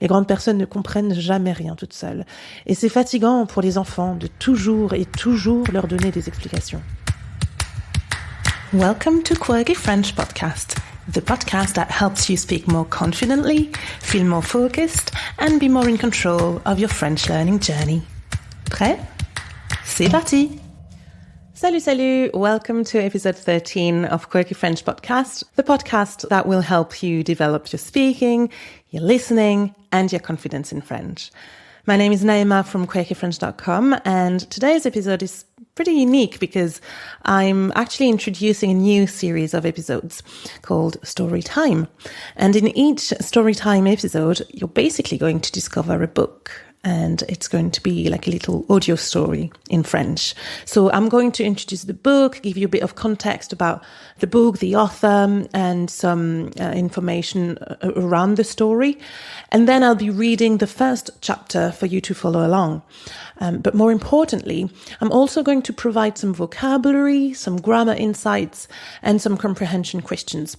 Les grandes personnes ne comprennent jamais rien toutes seules. Et c'est fatigant pour les enfants de toujours et toujours leur donner des explications. Welcome to Quirky French Podcast, the podcast that helps you speak more confidently, feel more focused, and be more in control of your French learning journey. Prêt? C'est parti! Salut! Welcome to episode 13 of Quirky French Podcast, the podcast that will help you develop your speaking, your listening, and your confidence in French. My name is Naima from quirkyfrench.com, and today's episode is pretty unique because I'm actually introducing a new series of episodes called Storytime. And in each Storytime episode, you're basically going to discover a book. And it's going to be like a little audio story in French. So I'm going to introduce the book, give you a bit of context about the book, the author, and some information around the story. And then I'll be reading the first chapter for you to follow along. But more importantly, I'm also going to provide some vocabulary, some grammar insights, and some comprehension questions.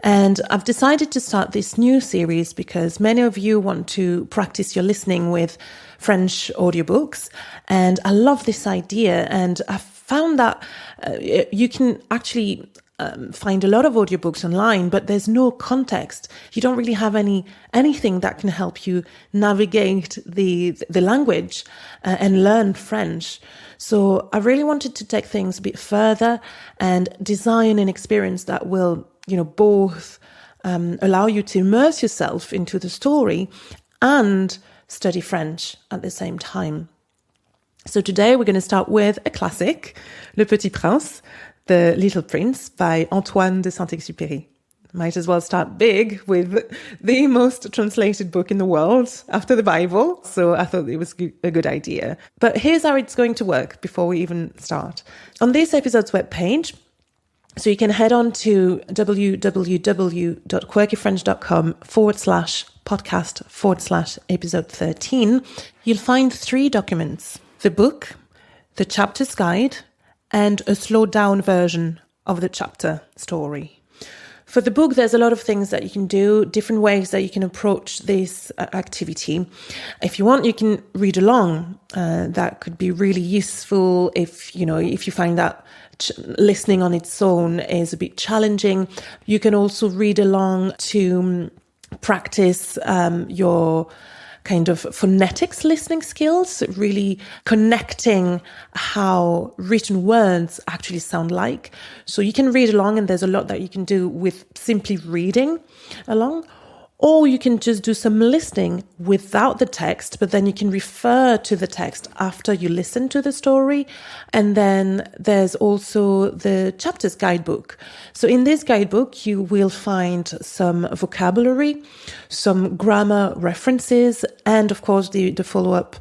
And I've decided to start this new series because many of you want to practice your listening with French audiobooks. And I love this idea. And I've found that you can actually find a lot of audiobooks online, but there's no context. You don't really have anything that can help you navigate the language and learn French. So I really wanted to take things a bit further and design an experience that will, both allow you to immerse yourself into the story and study French at the same time. So today we're going to start with a classic, Le Petit Prince, The Little Prince by Antoine de Saint-Exupéry. Might as well start big with the most translated book in the world after the Bible. So I thought it was a good idea. But here's how it's going to work before we even start. On this episode's webpage, so you can head on to www.quirkyfrench.com/podcast/episode 13. You'll find 3 documents: the book, the chapter's guide, and a slowed down version of the chapter story. For the book, there's a lot of things that you can do, different ways that you can approach this activity. If you want, you can read along. That could be really useful if you find that listening on its own is a bit challenging. You can also read along to practice your kind of phonetics listening skills, really connecting how written words actually sound like. So you can read along, and there's a lot that you can do with simply reading along. Or you can just do some listening without the text, but then you can refer to the text after you listen to the story. And then there's also the chapter's guidebook. So in this guidebook, you will find some vocabulary, some grammar references, and of course the follow-up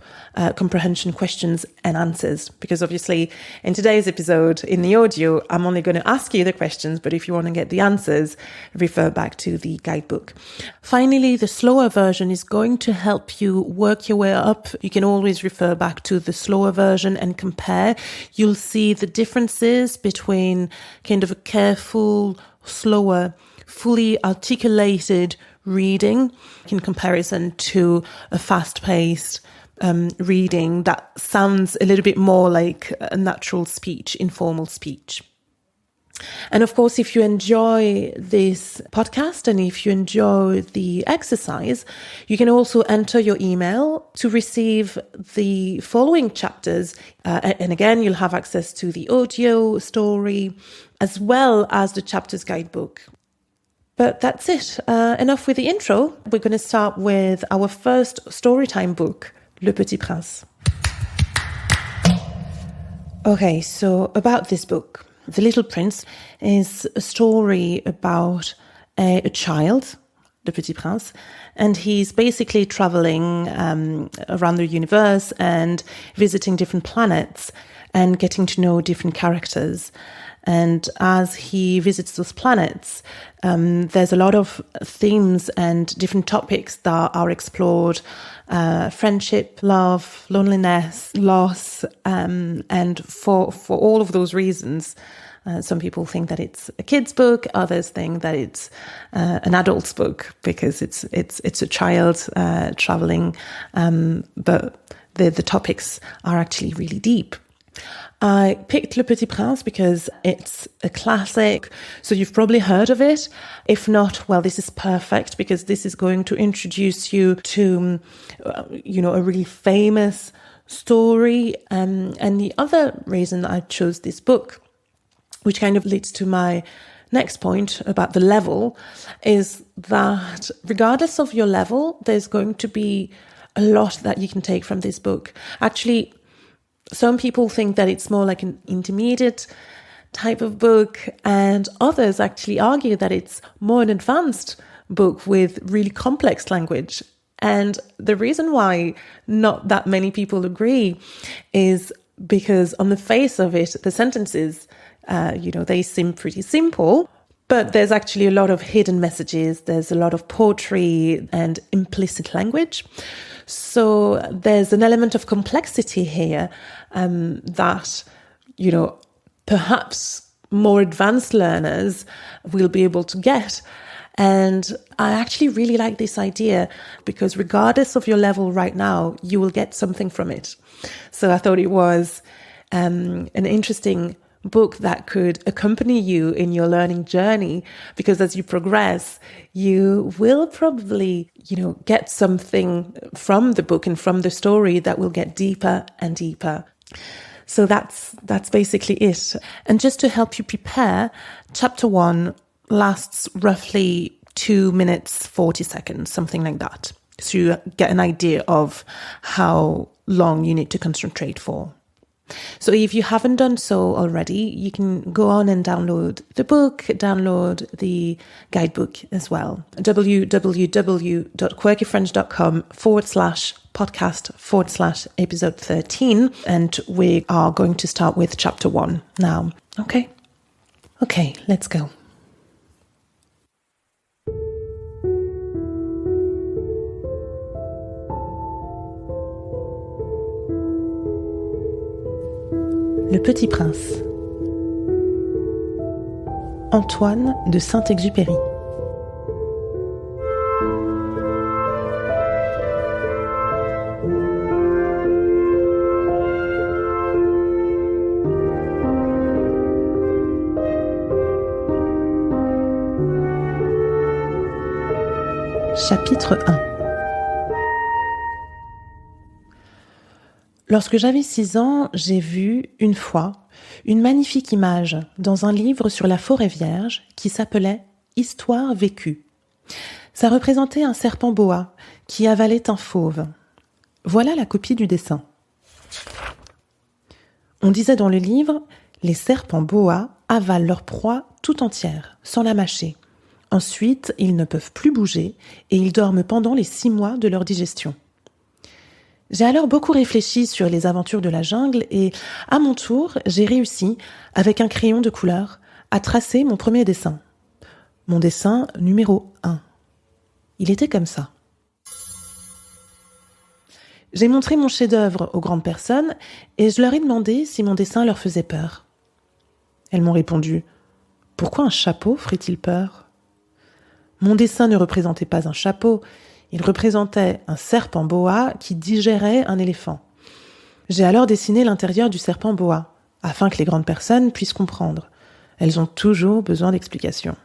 comprehension questions and answers. Because obviously in today's episode, in the audio, I'm only going to ask you the questions, but if you want to get the answers, refer back to the guidebook. Finally, the slower version is going to help you work your way up. You can always refer back to the slower version and compare. You'll see the differences between kind of a careful, slower, fully articulated reading in comparison to a fast-paced reading that sounds a little bit more like a natural speech, informal speech. And of course, if you enjoy this podcast and if you enjoy the exercise, you can also enter your email to receive the following chapters. And again, you'll have access to the audio story as well as the chapter's guidebook. But that's it. Enough with the intro. We're going to start with our first Storytime book, Le Petit Prince. Okay, so about this book. The Little Prince is a story about a child, Le Petit Prince, and he's basically traveling around the universe and visiting different planets and getting to know different characters. And as he visits those planets, there's a lot of themes and different topics that are explored. Friendship, love, loneliness, loss. And for all of those reasons, Some people think that it's a kid's book. Others think that it's an adult's book because it's a child traveling. But the topics are actually really deep. I picked Le Petit Prince because it's a classic, so you've probably heard of it. If not, well, this is perfect because this is going to introduce you to, a really famous story. And the other reason I chose this book, which kind of leads to my next point about the level, is that regardless of your level, there's going to be a lot that you can take from this book. Actually, some people think that it's more like an intermediate type of book, and others actually argue that it's more an advanced book with really complex language. And the reason why not that many people agree is because on the face of it, the sentences, they seem pretty simple, but there's actually a lot of hidden messages. There's a lot of poetry and implicit language. So there's an element of complexity here that, perhaps more advanced learners will be able to get. And I actually really like this idea because regardless of your level right now, you will get something from it. So I thought it was an interesting book that could accompany you in your learning journey, because as you progress, you will probably, get something from the book and from the story that will get deeper and deeper. So that's basically it. And just to help you prepare, chapter 1 lasts roughly 2 minutes, 40 seconds, something like that. So you get an idea of how long you need to concentrate for. So if you haven't done so already, you can go on and download the book, download the guidebook as well. www.quirkyfrench.com/podcast/episode 13. And we are going to start with chapter 1 now. Okay, let's go. Le Petit Prince. Antoine de Saint-Exupéry. Chapitre 1. Lorsque j'avais 6 ans, j'ai vu, une fois, une magnifique image dans un livre sur la forêt vierge qui s'appelait « Histoire vécue ». Ça représentait un serpent boa qui avalait un fauve. Voilà la copie du dessin. On disait dans le livre « Les serpents boa avalent leur proie tout entière, sans la mâcher. Ensuite, ils ne peuvent plus bouger et ils dorment pendant les 6 mois de leur digestion. » J'ai alors beaucoup réfléchi sur les aventures de la jungle et, à mon tour, j'ai réussi, avec un crayon de couleur, à tracer mon premier dessin. Mon dessin numéro 1. Il était comme ça. J'ai montré mon chef-d'œuvre aux grandes personnes et je leur ai demandé si mon dessin leur faisait peur. Elles m'ont répondu « Pourquoi un chapeau ferait-il peur ?» Mon dessin ne représentait pas un chapeau. Il représentait un serpent boa qui digérait un éléphant. J'ai alors dessiné l'intérieur du serpent boa, afin que les grandes personnes puissent comprendre. Elles ont toujours besoin d'explications.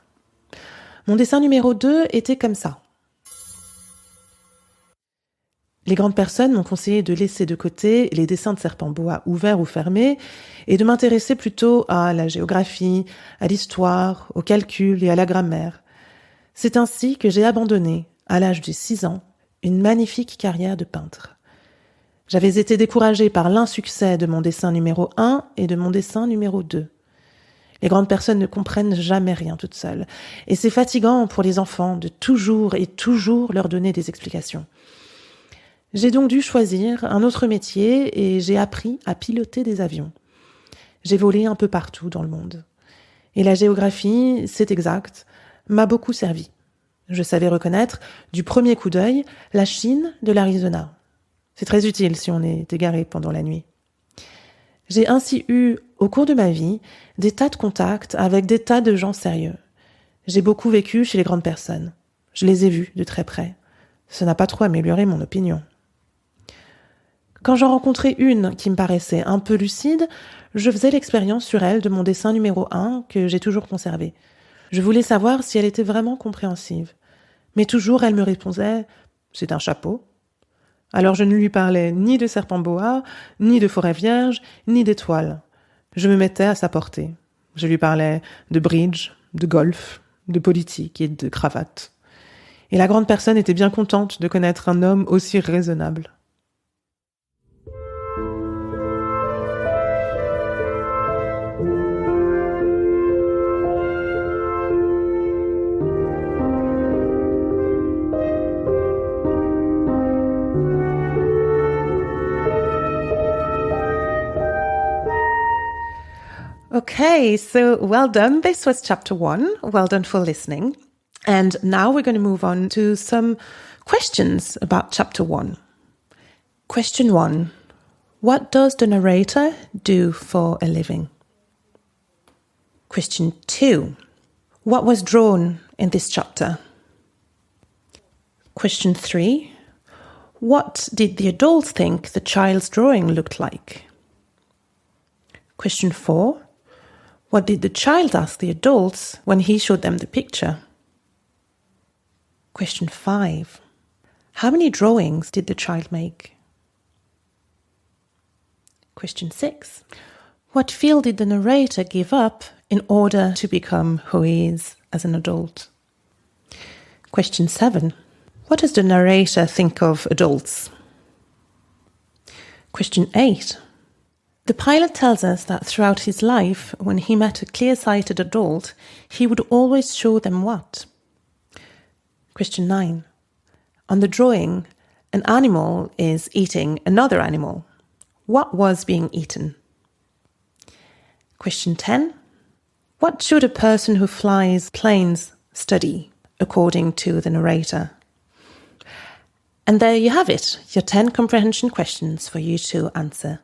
Mon dessin numéro 2 était comme ça. Les grandes personnes m'ont conseillé de laisser de côté les dessins de serpents boa ouverts ou fermés et de m'intéresser plutôt à la géographie, à l'histoire, au calcul et à la grammaire. C'est ainsi que j'ai abandonné, à l'âge de 6 ans, une magnifique carrière de peintre. J'avais été découragée par l'insuccès de mon dessin numéro 1 et de mon dessin numéro 2. Les grandes personnes ne comprennent jamais rien toutes seules, et c'est fatigant pour les enfants de toujours et toujours leur donner des explications. J'ai donc dû choisir un autre métier et j'ai appris à piloter des avions. J'ai volé un peu partout dans le monde. Et la géographie, c'est exact, m'a beaucoup servi. Je savais reconnaître, du premier coup d'œil, la Chine de l'Arizona. C'est très utile si on est égaré pendant la nuit. J'ai ainsi eu, au cours de ma vie, des tas de contacts avec des tas de gens sérieux. J'ai beaucoup vécu chez les grandes personnes. Je les ai vus de très près. Ça n'a pas trop amélioré mon opinion. Quand j'en rencontrais une qui me paraissait un peu lucide, je faisais l'expérience sur elle de mon dessin numéro 1 que j'ai toujours conservé. Je voulais savoir si elle était vraiment compréhensive. Mais toujours, elle me répondait « c'est un chapeau ». Alors je ne lui parlais ni de serpent boa, ni de forêt vierge, ni d'étoiles. Je me mettais à sa portée. Je lui parlais de bridge, de golf, de politique et de cravate. Et la grande personne était bien contente de connaître un homme aussi raisonnable. Okay, so well done. This was chapter 1. Well done for listening. And now we're going to move on to some questions about chapter 1. Question 1. What does the narrator do for a living? Question 2. What was drawn in this chapter? Question 3. What did the adult think the child's drawing looked like? Question 4. What did the child ask the adults when he showed them the picture? Question 5. How many drawings did the child make? Question 6. What field did the narrator give up in order to become who he is as an adult? Question 7. What does the narrator think of adults? Question 8. The pilot tells us that throughout his life, when he met a clear-sighted adult, he would always show them what? Question 9. On the drawing, an animal is eating another animal. What was being eaten? Question 10. What should a person who flies planes study, according to the narrator? And there you have it, your 10 comprehension questions for you to answer.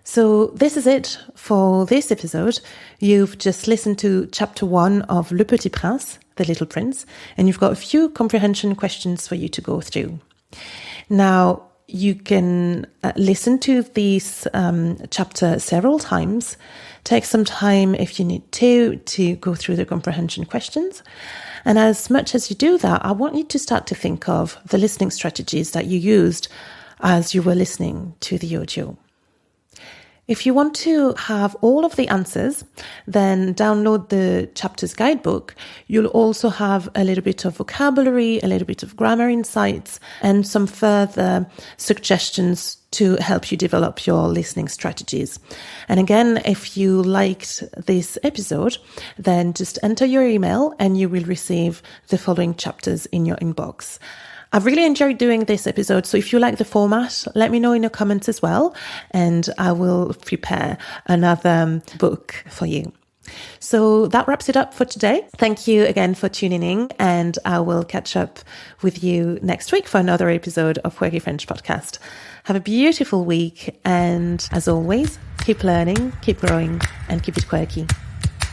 So this is it for this episode. You've just listened to chapter 1 of Le Petit Prince, The Little Prince, and you've got a few comprehension questions for you to go through. Now, you can listen to this chapter several times. Take some time if you need to go through the comprehension questions. And as much as you do that, I want you to start to think of the listening strategies that you used as you were listening to the audio. If you want to have all of the answers, then download the chapter's guidebook. You'll also have a little bit of vocabulary, a little bit of grammar insights, and some further suggestions to help you develop your listening strategies. And again, if you liked this episode, then just enter your email and you will receive the following chapters in your inbox. I've really enjoyed doing this episode, so if you like the format, let me know in the comments as well, and I will prepare another book for you. So that wraps it up for today. Thank you again for tuning in, and I will catch up with you next week for another episode of Quirky French Podcast. Have a beautiful week, and as always, keep learning, keep growing, and keep it quirky.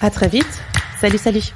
À très vite. Salut, salut.